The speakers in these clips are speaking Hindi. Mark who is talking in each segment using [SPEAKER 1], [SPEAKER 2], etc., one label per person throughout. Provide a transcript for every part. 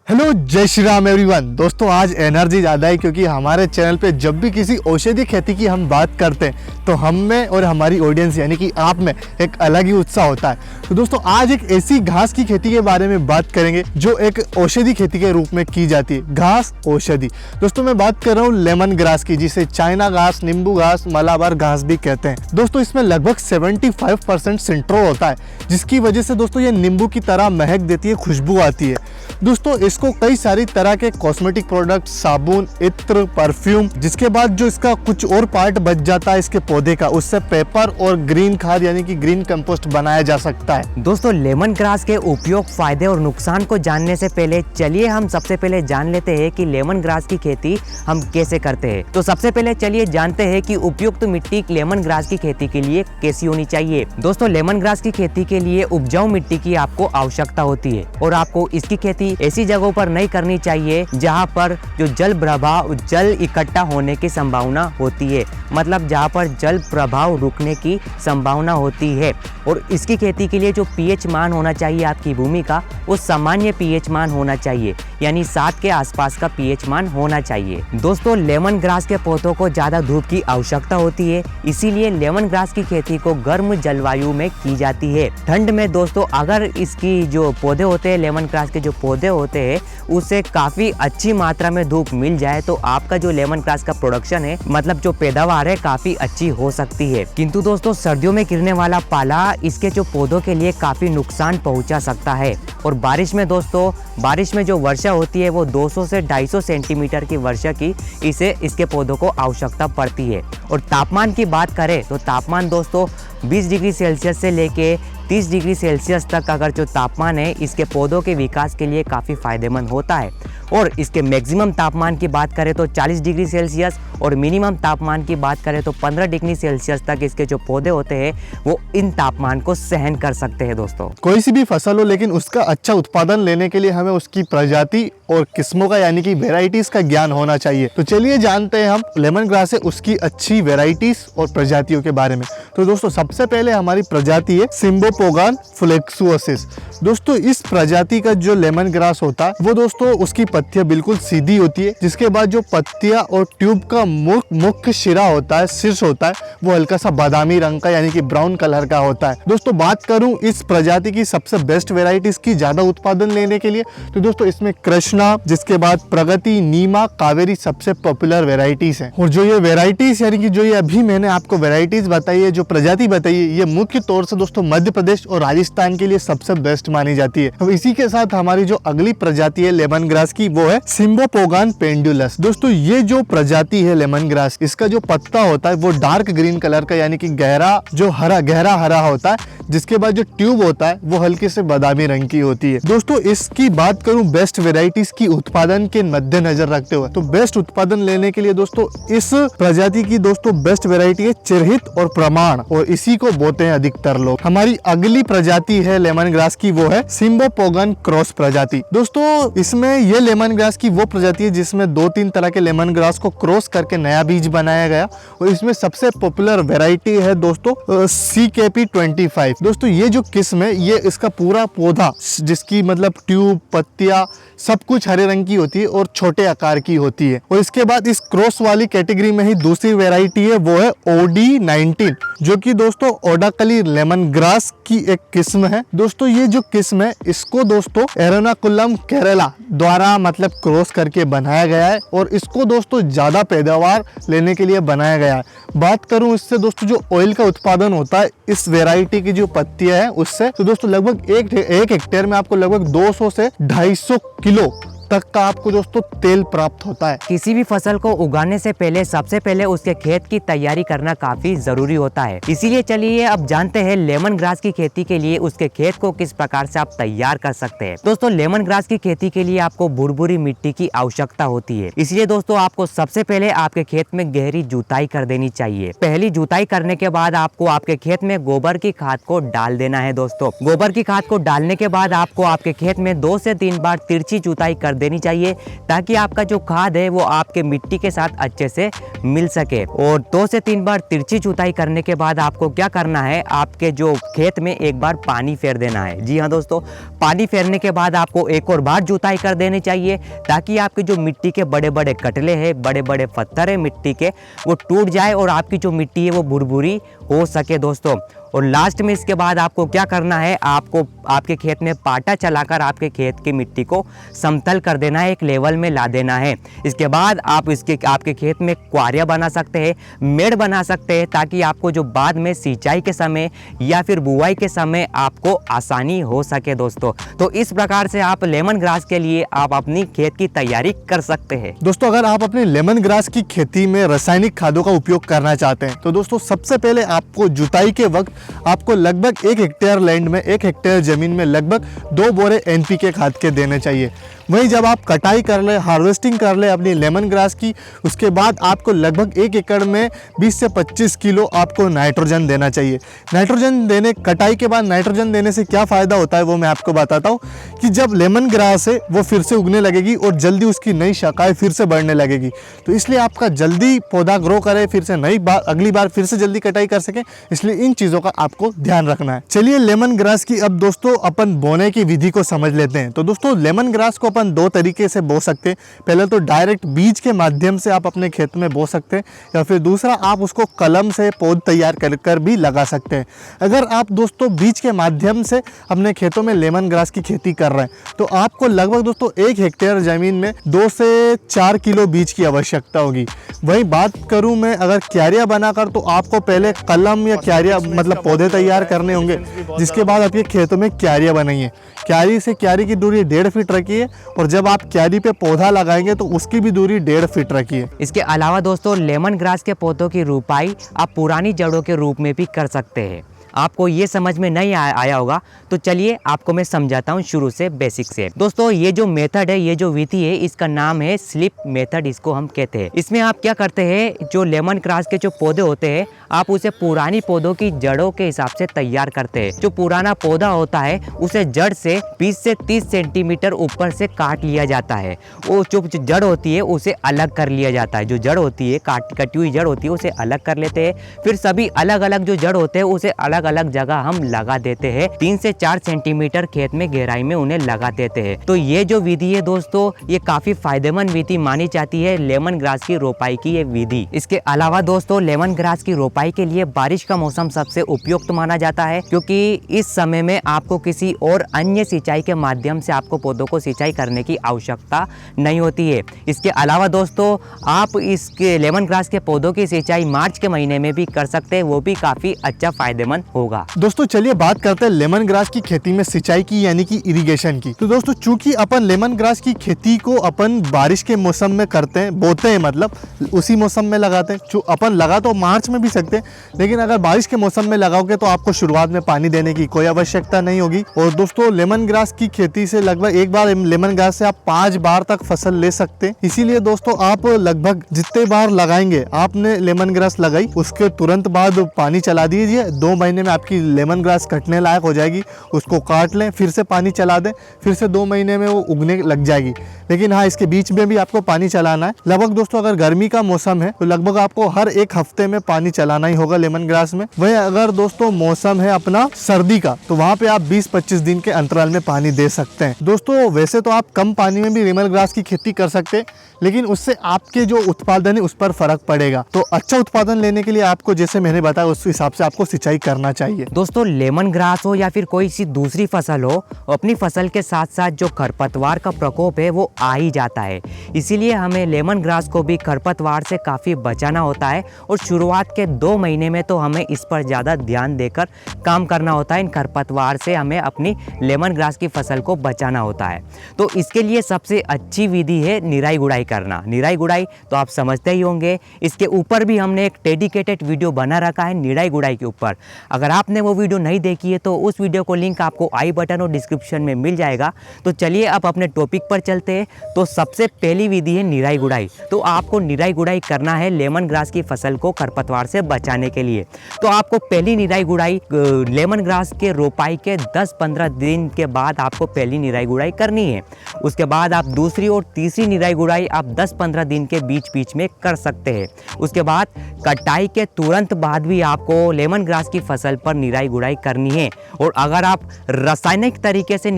[SPEAKER 1] हेलो जय श्री राम एवरीवन। दोस्तों आज एनर्जी ज़्यादा है क्योंकि हमारे चैनल पे जब भी किसी औषधि खेती की हम बात करते हैं तो हम में और हमारी ऑडियंस यानी कि आप में एक अलग ही उत्साह होता है। तो दोस्तों आज एक ऐसी घास की खेती के बारे में बात करेंगे जो एक औषधि खेती के रूप में की जाती है। घास औषधि दोस्तों मैं बात कर रहा हूँ लेमन ग्रास की, जिसे चाइना घास, नींबू घास, मलाबार घास भी कहते हैं। दोस्तों इसमें लगभग 75% सिंट्रोल होता है, जिसकी वजह से दोस्तों ये नींबू की तरह महक देती है, खुशबू आती है। दोस्तों इसको कई सारी तरह के कॉस्मेटिक प्रोडक्ट, साबुन, इत्र, परफ्यूम, जिसके बाद जो इसका कुछ और पार्ट बच जाता है इसके पौधे का, उससे पेपर और ग्रीन खाद यानी कि ग्रीन कंपोस्ट बनाया जा सकता है।
[SPEAKER 2] दोस्तों लेमन ग्रास के उपयोग, फायदे और नुकसान को जानने से पहले चलिए हम सबसे पहले जान लेते हैं कि लेमन ग्रास की खेती हम कैसे करते हैं। तो सबसे पहले चलिए जानते हैं कि उपयुक्त मिट्टी लेमन ग्रास की खेती के लिए कैसी होनी चाहिए। दोस्तों लेमन ग्रास की खेती के लिए उपजाऊ मिट्टी की आपको आवश्यकता होती है और आपको इसकी खेती ऐसी जगहों पर नहीं करनी चाहिए जहां पर जो जल प्रवाह, जल इकट्ठा होने की संभावना होती है, मतलब जहां पर जल प्रभाव रुकने की संभावना होती है। और इसकी खेती के लिए जो पीएच मान होना चाहिए आपकी भूमि का, वो सामान्य पीएच मान होना चाहिए, यानी 7 के आसपास का पीएच मान होना चाहिए। दोस्तों लेमन ग्रास के पौधों को ज्यादा धूप की आवश्यकता होती है, इसीलिए लेमन ग्रास की खेती को गर्म जलवायु में की जाती है। ठंड में दोस्तों अगर इसकी जो पौधे होते हैं, लेमन ग्रास के जो पौधे होते हैं, उसे काफी अच्छी मात्रा में धूप मिल जाए तो आपका जो लेमन ग्रास का प्रोडक्शन है, मतलब जो पैदावार है, काफी अच्छी हो सकती है। किंतु दोस्तों सर्दियों में गिरने वाला पाला इसके जो पौधों के लिए काफी नुकसान पहुंचा सकता है। और बारिश में दोस्तों, बारिश में जो वर्षा होती है वो 200 से 250 सेंटीमीटर की वर्षा की इसके पौधों को आवश्यकता पड़ती है। और तापमान की बात करें तो तापमान दोस्तों 20 डिग्री सेल्सियस से लेके 30 डिग्री सेल्सियस तक अगर जो तापमान है इसके पौधों के विकास के लिए काफ़ी फायदेमंद होता है। और इसके मैक्सिमम तापमान की बात करें तो 40 डिग्री सेल्सियस और मिनिमम तापमान की बात करें तो 15 डिग्री सेल्सियस तक इसके जो पौधे होते हैं वो इन तापमान को सहन कर सकते हैं। दोस्तों
[SPEAKER 1] कोई सी भी फसल हो, लेकिन उसका अच्छा उत्पादन लेने के लिए हमें उसकी प्रजाति और किस्मों का यानी कि वेराइटीज का ज्ञान होना चाहिए। तो चलिए जानते हैं हम लेमन ग्रास से उसकी अच्छी वेराइटीज और प्रजातियों के बारे में। तो दोस्तों सबसे पहले हमारी प्रजाति है सिम्बोपोगान फ्लेक्सुओसिस। दोस्तों इस प्रजाति का जो लेमन ग्रास होता है वो दोस्तों उसकी पत्तियां बिल्कुल सीधी होती है, जिसके बाद जो पत्तियां और ट्यूब का मुख्य शिरा होता है, शीर्ष होता है, वो हल्का सा बादामी रंग का यानी कि ब्राउन कलर का होता है। दोस्तों बात करूं इस प्रजाति की सबसे बेस्ट वेराइटीज की ज्यादा उत्पादन लेने के लिए, तो दोस्तों इसमें कृष्णा, जिसके बाद प्रगति, नीमा, कावेरी सबसे पॉपुलर वेराइटीज है। और जो ये वेराइटीज यानी कि जो ये अभी मैंने आपको वेराइटीज बताई है, जो प्रजाति बताई है, ये मुख्य तौर से दोस्तों मध्य प्रदेश और राजस्थान के लिए सबसे बेस्ट मानी जाती है। अब इसी के साथ हमारी जो अगली प्रजाति है लेमन ग्रास की वो है सिम्बोपोगान पेंडुलस। दोस्तों ये जो प्रजाति है लेमन ग्रास, इसका जो पत्ता होता है वो डार्क ग्रीन कलर का यानी कि गहरा हरा होता है, जिसके बाद जो ट्यूब होता है वो हल्के से बादामी रंग की होती है। दोस्तों इसकी बात करूं बेस्ट वेराइटीज की उत्पादन के मद्देनजर रखते हुए, तो बेस्ट उत्पादन लेने के लिए दोस्तों इस प्रजाति की दोस्तों बेस्ट वेराइटी है चिरहित और प्रमाण, और इसी को बोते हैं अधिकतर लोग। हमारी अगली प्रजाति है लेमन ग्रास की वो है सिम्बोपोगान क्रॉस प्रजाति। दोस्तों इसमें ये लेमन ग्रास की वो प्रजाति है जिसमें 2-3 तरह के लेमन ग्रास को क्रॉस करके नया बीज बनाया गया, और इसमें सबसे पॉपुलर वेराइटी है दोस्तों CKP25। दोस्तों ये जो किस्म है, ये इसका पूरा पौधा जिसकी मतलब ट्यूब, पत्तियां सब कुछ हरे रंग की होती है और छोटे आकार की होती है। और इसके बाद इस क्रॉस वाली कैटेगरी में ही दूसरी वेराइटी है वो है OD19, जो कि दोस्तों ओडाकली लेमन ग्रास की एक किस्म है। दोस्तों ये जो किस्म है इसको दोस्तों एर्नाकुलम केरला द्वारा मतलब क्रॉस करके बनाया गया है, और इसको दोस्तों ज्यादा पैदावार लेने के लिए बनाया गया है। बात करूं इससे दोस्तों जो ऑयल का उत्पादन होता है इस वेराइटी की जो पत्तियां हैं उससे, तो दोस्तों लगभग एक हेक्टेयर में आपको लगभग 200 से 250 किलो तक का आपको दोस्तों तेल प्राप्त होता है।
[SPEAKER 2] किसी भी फसल को उगाने से पहले सबसे पहले उसके खेत की तैयारी करना काफी जरूरी होता है। इसीलिए चलिए अब जानते हैं लेमन ग्रास की खेती के लिए उसके खेत को किस प्रकार से आप तैयार कर सकते हैं। दोस्तों लेमन ग्रास की खेती के लिए आपको भुरभुरी मिट्टी की आवश्यकता होती है, इसलिए दोस्तों आपको सबसे पहले आपके खेत में गहरी जुताई कर देनी चाहिए। पहली जुताई करने के बाद आपको आपके खेत में गोबर की खाद को डाल देना है। दोस्तों गोबर की खाद को डालने के बाद आपको आपके खेत में 2 से 3 बार तिरछी जुताई कर देनी चाहिए ताकि आपका जो खाद है वो आपके मिट्टी के साथ अच्छे से मिल सके। और 2 से 3 बार तिरछी जुताई करने के बाद आपको क्या करना है, आपके जो खेत में एक बार पानी फेर देना है। जी हाँ दोस्तों, पानी फेरने के बाद आपको एक और बार जुताई कर देनी चाहिए ताकि आपके जो मिट्टी के बड़े बड़े कटले हैं, बड़े बड़े पत्थर है मिट्टी के, वो टूट जाए और आपकी जो मिट्टी है वो भुरभुरी हो सके दोस्तों। और लास्ट में इसके बाद आपको क्या करना है, आपको आपके खेत में पाटा चलाकर आपके खेत की मिट्टी को समतल कर देना है, एक लेवल में ला देना है। इसके बाद आप आपके खेत में क्वारियाँ बना सकते हैं, मेड़ बना सकते हैं ताकि आपको जो बाद में सिंचाई के समय या फिर बुआई के समय आपको आसानी हो सके दोस्तों। तो इस प्रकार से आप लेमन ग्रास के लिए आप अपनी खेत की तैयारी कर सकते हैं।
[SPEAKER 1] दोस्तों अगर आप अपने लेमन ग्रास की खेती में रासायनिक खादों का उपयोग करना चाहते हैं तो दोस्तों सबसे पहले आपको जुताई के वक्त आपको लगभग 1 हेक्टेयर लैंड में, 1 हेक्टेयर जमीन में लगभग 2 बोरे NPK खाद के देने चाहिए। वहीं जब आप कटाई कर ले, हार्वेस्टिंग कर ले अपनी लेमन ग्रास की, उसके बाद आपको लगभग 1 एकड़ में 20 से 25 किलो आपको नाइट्रोजन देना चाहिए। नाइट्रोजन देने, कटाई के बाद नाइट्रोजन देने से क्या फ़ायदा होता है वो मैं आपको बताता हूँ कि जब लेमन ग्रास है वो फिर से उगने लगेगी और जल्दी उसकी नई शाखाएं फिर से बढ़ने लगेगी। तो इसलिए आपका जल्दी पौधा ग्रो करे, फिर से नई बार अगली बार फिर से जल्दी कटाई कर सके, इसलिए इन चीज़ों का आपको ध्यान रखना है। चलिए लेमन ग्रास की अब दोस्तों अपन बोने की विधि को समझ लेते हैं। तो दोस्तों लेमन ग्रास को अपन 2 तरीके से बो सकते हैं। पहले तो डायरेक्ट बीज के माध्यम से आप अपने खेत में बो सकते हैं, या फिर दूसरा आप उसको कलम से पौध तैयार कर भी लगा सकते हैं। अगर आप दोस्तों बीज के माध्यम से अपने खेतों में लेमन ग्रास की खेती कर रहे हैं तो आपको लगभग दोस्तों 1 हेक्टेयर ज़मीन में 2 से 4 किलो बीज की आवश्यकता होगी। वहीं बात करूं मैं अगर क्यारियां बनाकर, तो आपको पहले कलम या क्यारियां मतलब पौधे तैयार करने होंगे, जिसके बाद आपके खेतों में क्यारियां बनाइए। क्यारी से क्यारी की दूरी 1.5 फीट रखिए और जब आप क्यारी पे पौधा लगाएंगे तो उसकी भी दूरी 1.5 फीट रखिए।
[SPEAKER 2] इसके अलावा दोस्तों लेमन ग्रास के पौधों की रोपाई आप पुरानी जड़ों के रूप में भी कर सकते हैं। आपको ये समझ में नहीं आया होगा तो चलिए आपको मैं समझाता हूँ शुरू से, बेसिक से। दोस्तों ये जो मेथड है, ये जो विधि है, इसका नाम है स्लिप मेथड, इसको हम कहते हैं। इसमें आप क्या करते हैं, जो लेमन ग्रास के जो पौधे होते हैं आप उसे पुरानी पौधों की जड़ों के हिसाब से तैयार करते हैं। जो पुराना पौधा होता है उसे जड़ से 20 से 30 सेंटीमीटर ऊपर से काट लिया जाता है। वो जो जड़ होती है उसे अलग कर लिया जाता है। जो जड़ होती है, कटी हुई जड़ होती है, उसे अलग कर लेते हैं। फिर सभी अलग अलग जो जड़ होते हैं उसे अलग अलग जगह हम लगा देते हैं। 3 से 4 सेंटीमीटर खेत में गहराई में उन्हें लगा देते हैं। तो ये जो विधि है दोस्तों, ये काफी फायदेमंद विधि मानी जाती है, लेमन ग्रास की रोपाई की ये विधि। इसके अलावा दोस्तों लेमन ग्रास की रोपाई के लिए बारिश का मौसम सबसे उपयुक्त माना जाता है, क्योंकि इस समय में आपको किसी और अन्य सिंचाई के माध्यम से आपको पौधों को सिंचाई करने की आवश्यकता नहीं होती है। इसके अलावा दोस्तों आप इसके लेमन ग्रास के पौधों की सिंचाई मार्च के महीने में भी कर सकते हैं, वो भी काफी अच्छा फायदेमंद होगा।
[SPEAKER 1] दोस्तों चलिए बात करते हैं लेमन ग्रास की खेती में सिंचाई की, यानी कि इरिगेशन की। तो दोस्तों चूंकि अपन लेमन ग्रास की खेती को अपन बारिश के मौसम में करते हैं, बोते हैं, मतलब उसी मौसम में लगाते हैं। अपन लगा तो मार्च में भी सकते हैं, लेकिन अगर बारिश के मौसम में लगाओगे तो आपको शुरुआत में पानी देने की कोई आवश्यकता नहीं होगी। और दोस्तों लेमन ग्रास की खेती से लगभग एक बार लेमन ग्रास से आप 5 बार तक फसल ले सकते हैं। इसीलिए दोस्तों आप लगभग जितने बार लगाएंगे, आपने लेमन ग्रास लगाई उसके तुरंत बाद पानी चला दीजिए। 2 महीने में आपकी लेमन ग्रास कटने लायक हो जाएगी। उसको काट लें, फिर से पानी चला दें, फिर से 2 महीने में वो उगने लग जाएगी। लेकिन हाँ, इसके बीच में भी आपको पानी चलाना है। लगभग दोस्तों अगर गर्मी का मौसम है तो लगभग आपको हर 1 हफ्ते में पानी चलाना ही होगा लेमन ग्रास में। वहीं अगर दोस्तों मौसम है अपना सर्दी का, तो वहाँ पे आप 20-25 दिन के अंतराल में पानी दे सकते हैं। दोस्तों वैसे तो आप कम पानी में भी लेमन ग्रास की खेती कर सकते हैं, लेकिन उससे आपके जो उत्पादन है उस पर फर्क पड़ेगा। तो अच्छा उत्पादन लेने के लिए आपको, जैसे मैंने बताया, उस हिसाब से आपको सिंचाई करना चाहिए।
[SPEAKER 2] दोस्तों लेमन ग्रास हो या फिर कोई सी दूसरी फसल हो, अपनी फसल के साथ साथ जो खरपतवार का प्रकोप है वो आ ही जाता है। इसीलिए हमें लेमन ग्रास को भी खरपतवार से काफ़ी बचाना होता है और शुरुआत के 2 महीने में तो हमें इस पर ज़्यादा ध्यान देकर काम करना होता है। इन खरपतवार से हमें अपनी लेमन ग्रास की फसल को बचाना होता है। तो इसके लिए सबसे अच्छी विधि है निराई गुड़ाई करना। निराई गुड़ाई तो आप समझते ही होंगे, इसके ऊपर भी हमने एक डेडिकेटेड वीडियो बना रखा है निराई गुड़ाई के ऊपर। अगर आपने वो वीडियो नहीं देखी है तो उस वीडियो को लिंक आपको आई बटन और डिस्क्रिप्शन में मिल जाएगा। तो चलिए अब अपने टॉपिक पर चलते हैं तो सबसे पहली विधि है निराई गुड़ाई। तो आपको निराई गुड़ाई करना है लेमन ग्रास की फसल को खरपतवार से बचाने के लिए। तो आपको पहली निराई गुड़ाई लेमन ग्रास के रोपाई के 10-15 दिन के बाद आपको पहली निराई गुड़ाई करनी है। उसके बाद आप दूसरी और तीसरी निराई गुड़ाई आप 10-15 दिन के बीच बीच में कर सकते हैं। उसके बाद कटाई के तुरंत बाद भी आपको लेमन ग्रास की फसल पर निराई गुड़ाई करनी है। और अगर आप रासायनिक तरीके से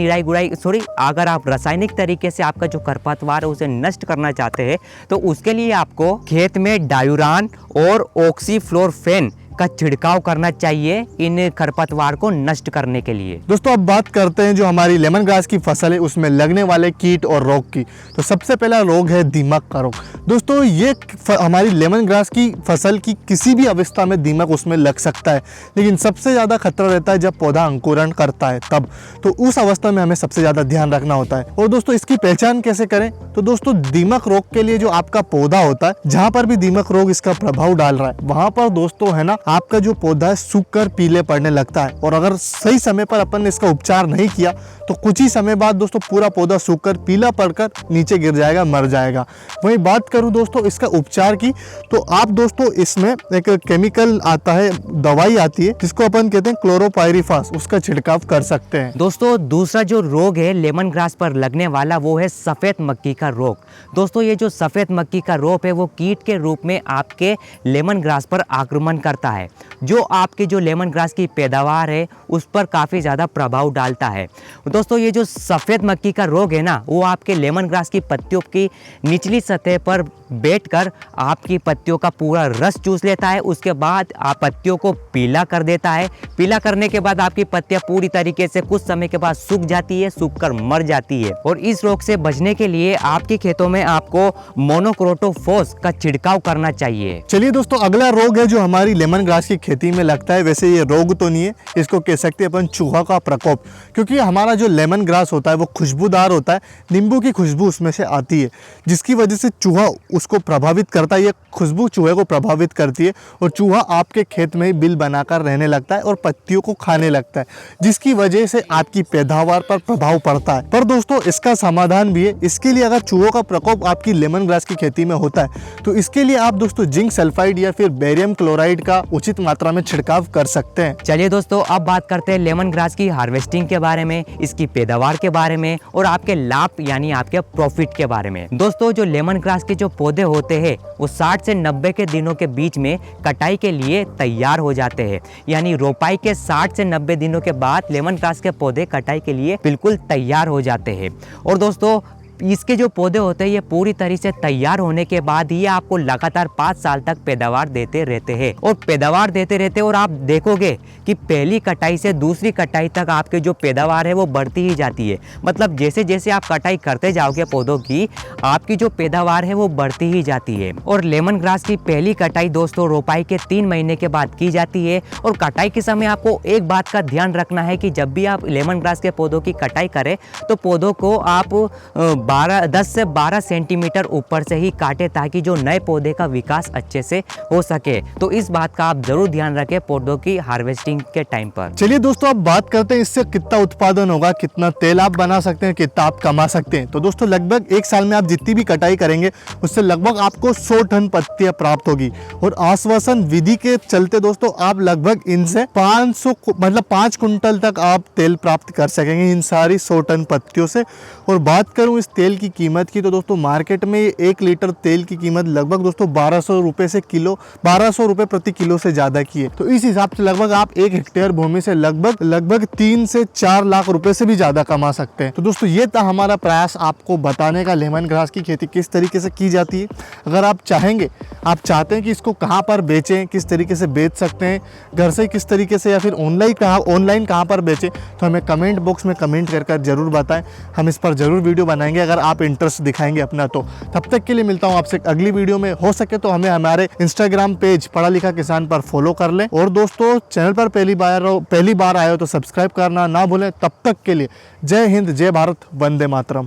[SPEAKER 2] अगर आप रासायनिक तरीके से आपका जो खरपतवार है उसे नष्ट करना चाहते हैं तो उसके लिए आपको खेत में डायूरान और ऑक्सीफ्लोरोफेन का छिड़काव करना चाहिए इन खरपतवार को नष्ट करने के लिए।
[SPEAKER 1] दोस्तों अब बात करते हैं जो हमारी लेमन ग्रास की फसल है उसमें लगने वाले कीट और रोग की। तो सबसे पहला रोग है दीमक का रोग। दोस्तों ये हमारी लेमन ग्रास की फसल की किसी भी अवस्था में दीमक उसमें लग सकता है, लेकिन सबसे ज़्यादा खतरा रहता है जब पौधा अंकुरण करता है तब। तो उस अवस्था में हमें सबसे ज़्यादा ध्यान रखना होता है। और दोस्तों इसकी पहचान कैसे करें? तो दोस्तों दीमक रोग के लिए जो आपका पौधा होता है, जहाँ पर भी दीमक रोग इसका प्रभाव डाल रहा है वहाँ पर दोस्तों है ना आपका जो पौधा है सूखकर पीले पड़ने लगता है। और अगर सही समय पर अपन ने इसका उपचार नहीं किया तो कुछ ही समय बाद दोस्तों पूरा पौधा सूखकर पीला पड़कर नीचे गिर जाएगा, मर जाएगा। वहीं बात करूं दोस्तों इसका उपचार की, तो आप दोस्तों इसमें एक केमिकल आता है, दवाई आती है जिसको अपन कहते हैं क्लोरोपाइरीफास, उसका छिड़काव कर सकते हैं।
[SPEAKER 2] दोस्तों दूसरा जो रोग है लेमन ग्रास पर लगने वाला वो है सफ़ेद मक्खी का रोग। दोस्तों ये जो सफ़ेद मक्खी का रोग है वो कीट के रूप में आपके लेमन ग्रास पर आक्रमण करता है, जो आपके जो लेमन ग्रास की पैदावार है उस पर काफ़ी ज़्यादा प्रभाव डालता है। दोस्तों ये जो सफ़ेद मक्खी का रोग है ना वो आपके लेमन ग्रास की पत्तियों की निचली सतह पर बैठकर आपकी पत्तियों का पूरा रस चूस लेता है। उसके बाद आप पत्तियों को पीला कर देता है। पीला करने के बाद आपकी पत्तियां पूरी तरीके से कुछ समय के बाद सूख जाती है, सूखकर मर जाती है। और इस रोग से बचने के लिए आपके खेतों में आपको मोनोक्रोटोफॉस का छिड़काव करना चाहिए।
[SPEAKER 1] चलिए दोस्तों अगला रोग है जो हमारी लेमन ग्रास की खेती में लगता है। वैसे ये रोग तो नहीं है, इसको कह सकते हैं अपन चूहा का प्रकोप, क्योंकि हमारा जो लेमन ग्रास होता है वो खुशबूदार होता है, नींबू की खुशबू उसमें से आती है, जिसकी वजह से चूहा उसको प्रभावित करता है। ये खुशबू चूहे को प्रभावित करती है और चूहा आपके खेत में ही बिल बनाकर रहने लगता है और पत्तियों को खाने लगता है, जिसकी वजह से आपकी पैदावार पर प्रभाव पड़ता है। पर दोस्तों इसका समाधान भी है। इसके लिए अगर चूहों का प्रकोप आपकी लेमन ग्रास की खेती में होता है तो इसके लिए आप दोस्तों जिंक सल्फाइड या फिर बेरियम क्लोराइड का उचित मात्रा में छिड़काव कर सकते हैं।
[SPEAKER 2] चलिए दोस्तों अब बात करते हैं लेमन ग्रास की हार्वेस्टिंग के बारे में, इसकी पैदावार के बारे में और आपके लाभ यानी आपके प्रॉफिट के बारे में। दोस्तों जो लेमन ग्रास के जो पौधे होते हैं वो 60 से 90 के दिनों के बीच में कटाई के लिए तैयार हो जाते हैं। यानी रोपाई के 60 से 90 दिनों के बाद लेमन ग्रास के पौधे कटाई के लिए बिल्कुल तैयार हो जाते हैं। और दोस्तों इसके जो पौधे होते हैं ये पूरी तरह से तैयार होने के बाद ये आपको लगातार 5 साल तक पैदावार देते रहते हैं और पैदावार देते रहते हैं। और आप देखोगे कि पहली कटाई से दूसरी कटाई तक आपके जो पैदावार है वो बढ़ती ही जाती है। मतलब जैसे जैसे आप कटाई करते जाओगे पौधों की, आपकी जो पैदावार है वो बढ़ती ही जाती है। और लेमन ग्रास की पहली कटाई दोस्तों रोपाई के 3 महीने के बाद की जाती है। और कटाई के समय आपको एक बात का ध्यान रखना है कि जब भी आप लेमन ग्रास के पौधों की कटाई करें तो पौधों को आप 10 से 12 सेंटीमीटर ऊपर से ही काटे ताकि जो नए पौधे का विकास अच्छे से हो सके। तो इस बात का आप जरूर ध्यान रखें पौधों की हार्वेस्टिंग के टाइम पर।
[SPEAKER 1] चलिए दोस्तों अब बात करते हैं इससे कितना उत्पादन होगा, कितना तेल आप बना सकते हैं, कितना आप कमा सकते हैं। तो दोस्तों लगभग 1 साल में आप जितनी भी कटाई करेंगे उससे लगभग आपको 100 टन पत्तियां प्राप्त होगी। और आश्वासन विधि के चलते दोस्तों आप लगभग इनसे 5 कुंटल तक आप तेल प्राप्त कर सकेंगे इन सारी 100 टन पत्तियों से। और बात करूं इस तेल की कीमत की तो दोस्तों मार्केट में 1 लीटर तेल की कीमत लगभग दोस्तों 1200 रुपए से किलो 1200 रुपए प्रति किलो से ज्यादा की है। तो इस हिसाब से लगभग आप 1 हेक्टेयर भूमि से लगभग 3 से 4 लाख रुपए से भी ज्यादा कमा सकते हैं। तो दोस्तों ये था हमारा प्रयास आपको बताने का लेमन ग्रास की खेती किस तरीके से की जाती है। अगर आप चाहते हैं कि इसको कहाँ पर बेचें, किस तरीके से बेच सकते हैं, घर से किस तरीके से या फिर ऑनलाइन कहाँ पर बेचें, तो हमें कमेंट बॉक्स में कमेंट कर जरूर बताएं। हम इस पर जरूर वीडियो बनाएंगे अगर आप इंटरेस्ट दिखाएंगे अपना। तो तब तक के लिए मिलता हूं आपसे अगली वीडियो में। हो सके तो हमें हमारे इंस्टाग्राम पेज पढ़ा लिखा किसान पर फॉलो कर लें। और दोस्तों चैनल पर पहली बार आए हो तो सब्सक्राइब करना ना भूलें। तब तक के लिए जय हिंद, जय भारत, वंदे मातरम।